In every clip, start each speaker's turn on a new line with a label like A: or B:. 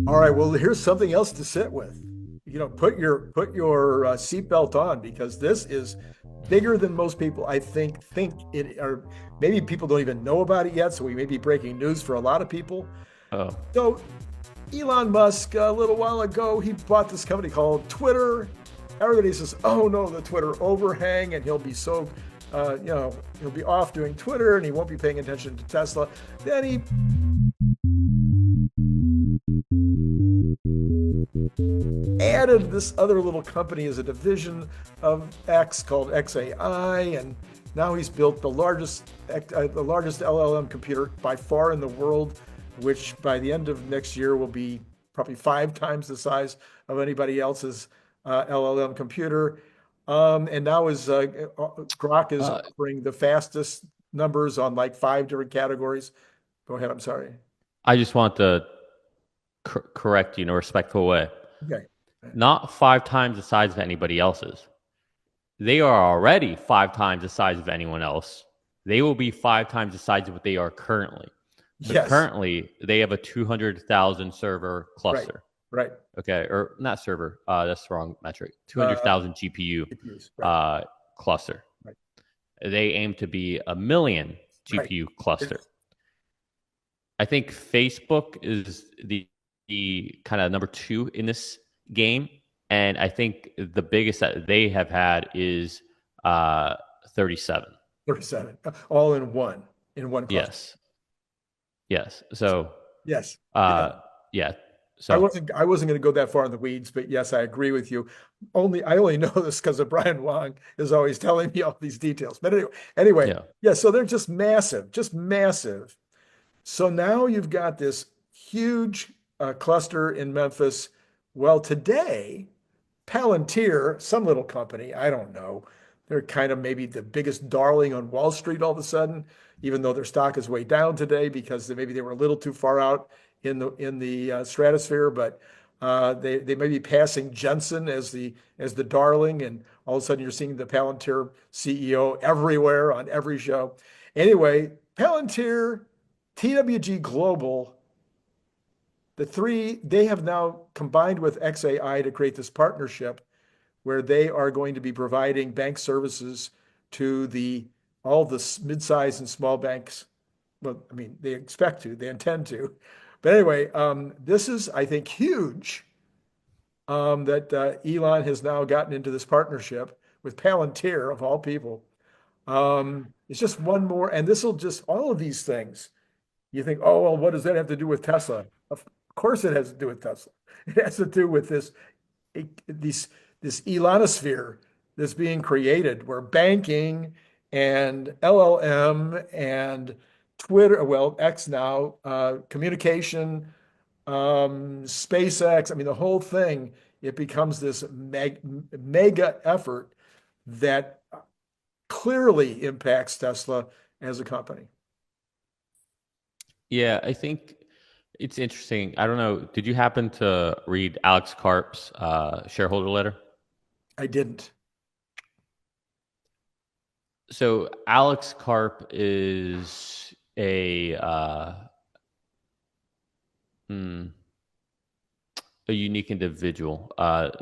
A: All right, well, here's something else to sit with. Put your seatbelt on because this is bigger than most people I think it, or maybe people don't even know about it yet. So we may be breaking news for a lot of people.
B: Oh,
A: So Elon Musk, a little while ago, he bought this company called Twitter. Everybody says, "Oh no, the Twitter overhang," and he'll be so, he'll be off doing Twitter and he won't be paying attention to Tesla. Then he added this other little company as a division of X called xAI, and now he's built the largest LLM computer by far in the world, which by the end of next year will be probably 5 times the size of anybody else's LLM computer. And now Grok is
B: uh,
A: offering the fastest numbers on like 5 different categories. Go ahead. I'm sorry.
B: I just want to correct you in a respectful way.
A: Okay.
B: Not 5 times the size of anybody else's. They are already 5 times the size of anyone else. They will be 5 times the size of what they are currently. So
A: Yes.
B: currently, they have a 200,000 server
A: Right.
B: cluster.
A: Right.
B: Okay, or not server. That's the wrong metric.
A: Uh,
B: 200,000 GPU
A: GPUs. Right.
B: cluster.
A: Right.
B: They aim to be a million
A: Right.
B: GPU cluster.
A: Yes.
B: I think Facebook is the kind of number 2 in this game, and I think the biggest that they have had is 37.
A: 37. All in one cluster.
B: Yes, yes. So
A: Yes. Yeah.
B: uh, yeah.
A: I
B: So
A: wasn't I wasn't going to go that far in the weeds, but yes, I agree with you. I only know this because of Brian Wong is always telling me all these details. But anyway,
B: yeah,
A: yeah, so they're just massive, just massive. So now you've got this huge cluster in Memphis. Well, today, Palantir, some little company, I don't know, they're kind of maybe the biggest darling on Wall Street all of a sudden, even though their stock is way down today because maybe they were a little too far out in the stratosphere. But they may be passing Jensen as the darling, and all of a sudden you're seeing the Palantir CEO everywhere on every show. Anyway, Palantir, TWG Global, they have now combined with xAI to create this partnership where they are going to be providing bank services to all the mid-sized and small banks. Well, I mean, they intend to. But anyway, this is, I think, huge, that Elon has now gotten into this partnership with Palantir, of all people. It's just one more, and this will just, all of these things. You think, oh, well, what does that have to do with Tesla? Of course it has to do with Tesla. It has to do with these, this Elonosphere that's being created where banking and LLM and Twitter, well, X now, communication, SpaceX, I mean, the whole thing, it becomes this mega effort that clearly impacts Tesla as a company.
B: yeah. I think it's interesting. I don't know. Did you happen to read Alex Karp's shareholder letter?
A: I didn't.
B: So Alex Karp is hmm, a unique individual.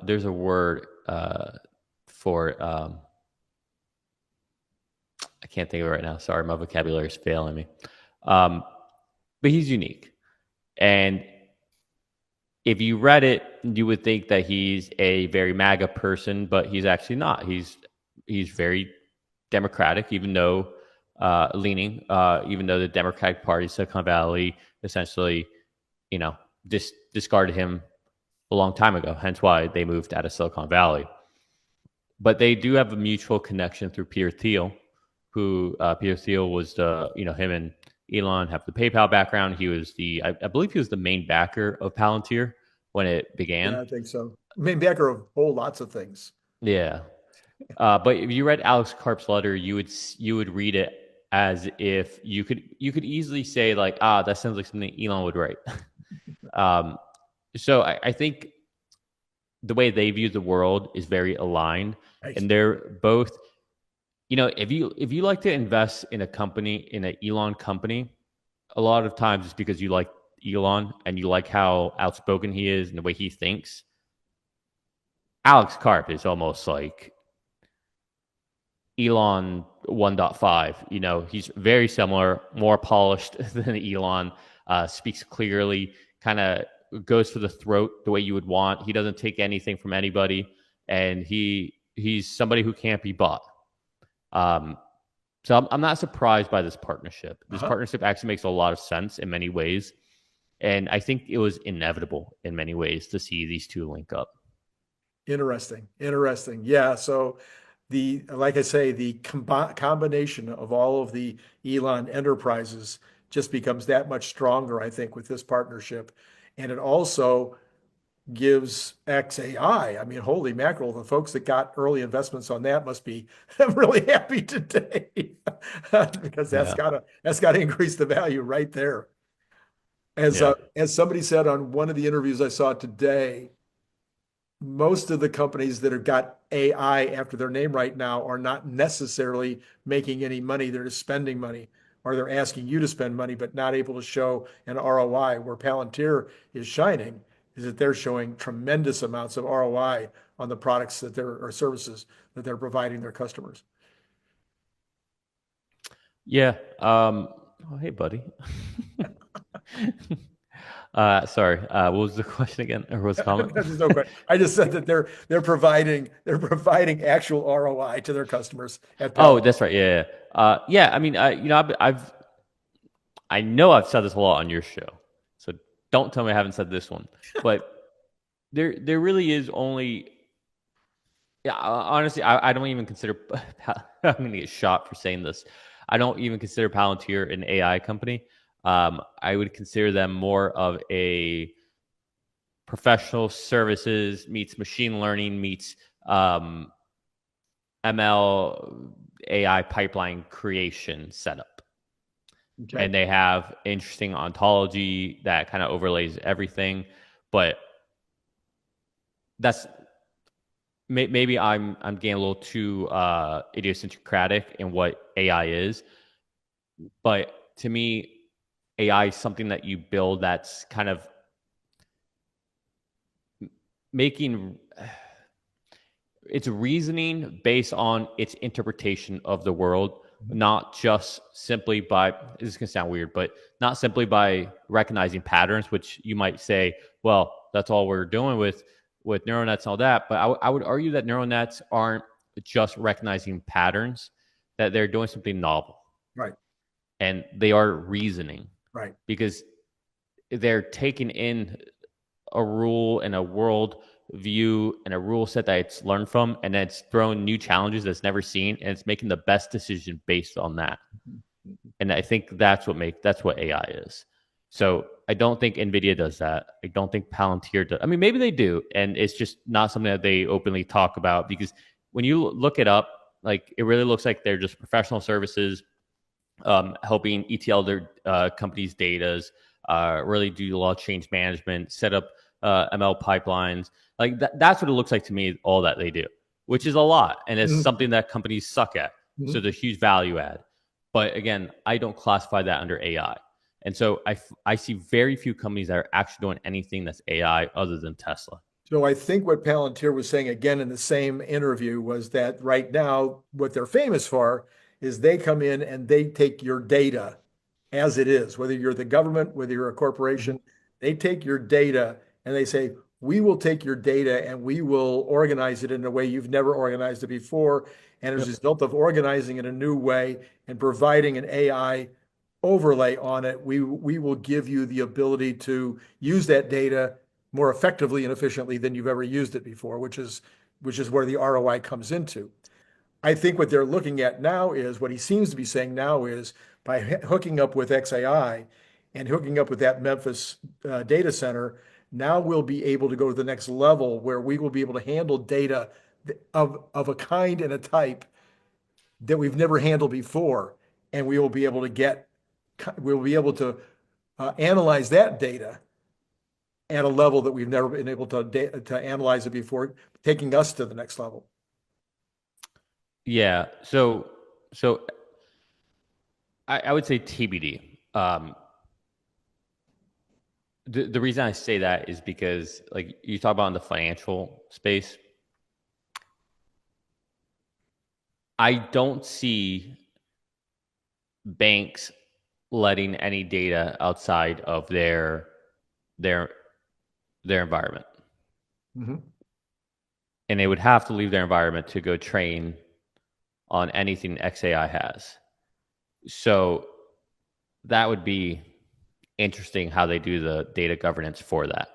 B: There's a word for it. I can't think of it right now. Sorry, my vocabulary is failing me. Um, but he's unique, and if you read it, you would think that he's a very MAGA person, but he's actually not. He's very democratic, even though even though the Democratic Party, Silicon Valley, essentially, you know, discarded him a long time ago. Hence why they moved out of Silicon Valley. But they do have a mutual connection through Peter Thiel, who Peter Thiel was him and Elon have the PayPal background. He was I believe he was the main backer of Palantir when it began.
A: Yeah, I think so. I mean, backer of whole lots of things.
B: Yeah. But if you read Alex Karp's letter, you would read it as if you could easily say like, that sounds like something Elon would write. um, so I think the way they view the world is very aligned,
A: Right.
B: and they're both. If you like to invest in a company, in an Elon company, a lot of times it's because you like Elon and you like how outspoken he is and the way he thinks, Alex Karp is almost like Elon 1.5. You know, he's very similar, more polished than Elon, speaks clearly, kind of goes for the throat the way you would want. He doesn't take anything from anybody, and he's somebody who can't be bought. So I'm not surprised by this partnership. This partnership actually makes a lot of sense in many ways. And I think it was inevitable in many ways to see these two link up.
A: Interesting. Interesting. Yeah. So like I say, the combination of all of the Elon enterprises just becomes that much stronger, I think, with this partnership. And it also gives xAI. I mean, holy mackerel, the folks that got early investments on that must be really happy today because that's gotta increase the value right there. As somebody said on one of the interviews I saw today, most of the companies that have got AI after their name right now are not necessarily making any money. They're just spending money, or they're asking you to spend money, but not able to show an ROI. Where Palantir is shining is that they're showing tremendous amounts of ROI on the products that or services that they're providing their customers.
B: Yeah. Oh, hey, buddy. Sorry. What was the question again? Or was the comment?
A: There's no question. I just said that they're providing actual ROI to their customers at Palantir.
B: Oh, that's right. Yeah. Yeah. I mean, I know I've said this a lot on your show, so don't tell me I haven't said this one. But there really is only. Yeah. Honestly, I don't even consider. I'm going to get shot for saying this. I don't even consider Palantir an AI company. I would consider them more of a professional services meets machine learning meets ML AI pipeline creation setup. Okay. And they have interesting ontology that kind of overlays everything. But that's maybe I'm getting a little too idiosyncratic in what AI is. But to me, AI is something that you build that's kind of making its reasoning based on its interpretation of the world, not just simply by, this is going to sound weird, but not simply by recognizing patterns, which you might say, well, that's all we're doing with neural nets and all that. But I would argue that neural nets aren't just recognizing patterns, that they're doing something novel.
A: Right.
B: And they are reasoning.
A: Right.
B: Because they're taking in a rule and a world view and a rule set that it's learned from, and then it's throwing new challenges that's never seen, and it's making the best decision based on that. And I think that's what AI is. So I don't think NVIDIA does that. I don't think Palantir does. I mean, maybe they do, and it's just not something that they openly talk about, because when you look it up, like, it really looks like they're just professional services, helping ETL their company's datas, really do a lot of change management, set up ML pipelines. Like that's what it looks like to me, all that they do, which is a lot. And it's something that companies suck at. So there's huge value add. But again, I don't classify that under AI. And so I see very few companies that are actually doing anything that's AI other than Tesla.
A: So I think what Palantir was saying again in the same interview was that right now, what they're famous for is they come in and they take your data as it is, whether you're the government, whether you're a corporation, they take your data and they say, we will take your data and we will organize it in a way you've never organized it before. And as a result of organizing it in a new way and providing an AI overlay on it, we will give you the ability to use that data more effectively and efficiently than you've ever used it before, which is where the ROI comes into. I think what they're looking at now is, what he seems to be saying now is, by hooking up with xAI and hooking up with that Memphis data center, now we'll be able to go to the next level where we will be able to handle data of a kind and a type that we've never handled before. And we will be able to analyze that data at a level that we've never been able to analyze it before, taking us to the next level.
B: Yeah. So I would say TBD. The reason I say that is because, like, you talk about in the financial space, I don't see banks letting any data outside of their environment.
A: Mhm.
B: And they would have to leave their environment to go train on anything xAI has. So that would be interesting how they do the data governance for that.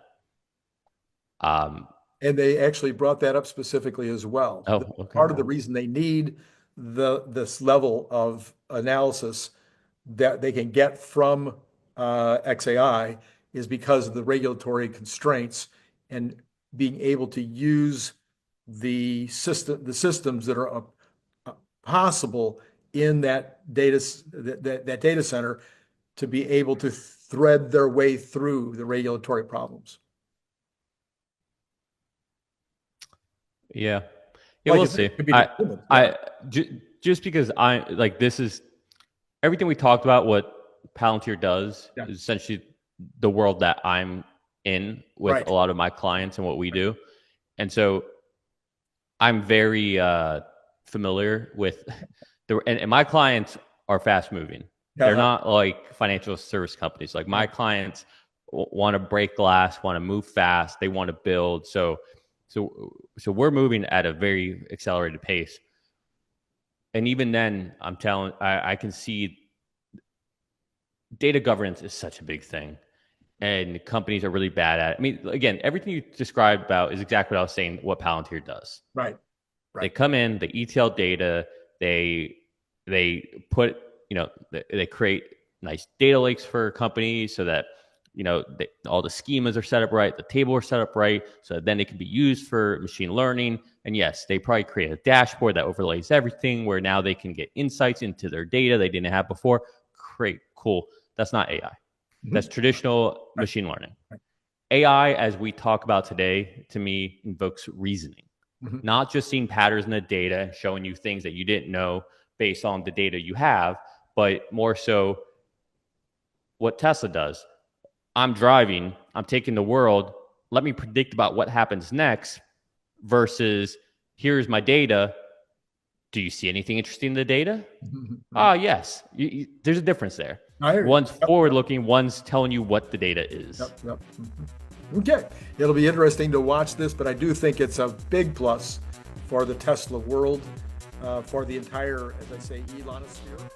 A: And they actually brought that up specifically as well.
B: Okay.
A: Part of the reason they need this level of analysis that they can get from xAI is because of the regulatory constraints and being able to use the systems that are possible in that data center to be able to thread their way through the regulatory problems.
B: Yeah,
A: Like
B: we'll see. Just because this is everything we talked about. What Palantir does is essentially the world that I'm in with a lot of my clients and what we do, and so I'm very familiar with and my clients are fast moving. They're not like financial service companies. Like my clients want to break glass, want to move fast, they want to build. So we're moving at a very accelerated pace. And even then, I can see data governance is such a big thing. And companies are really bad at it. I mean, again, everything you described about is exactly what I was saying, what Palantir does.
A: Right.
B: They come in, they ETL data, they put, they create nice data lakes for companies so that all the schemas are set up right, the table are set up right, so that then it can be used for machine learning. And yes, they probably create a dashboard that overlays everything where now they can get insights into their data they didn't have before. Great, cool. That's not AI. Mm-hmm. That's traditional machine learning. Right. AI, as we talk about today, to me, invokes reasoning. Mm-hmm. Not just seeing patterns in the data and showing you things that you didn't know based on the data you have, but more so what Tesla does. I'm driving, I'm taking the world, let me predict about what happens next versus here's my data. Do you see anything interesting in the data? Mm-hmm. Yes. There's a difference there. One's forward-looking, one's telling you what the data is.
A: Yep. Mm-hmm. Okay. It'll be interesting to watch this, but I do think it's a big plus for the Tesla world, for the entire, as I say, Elonosphere.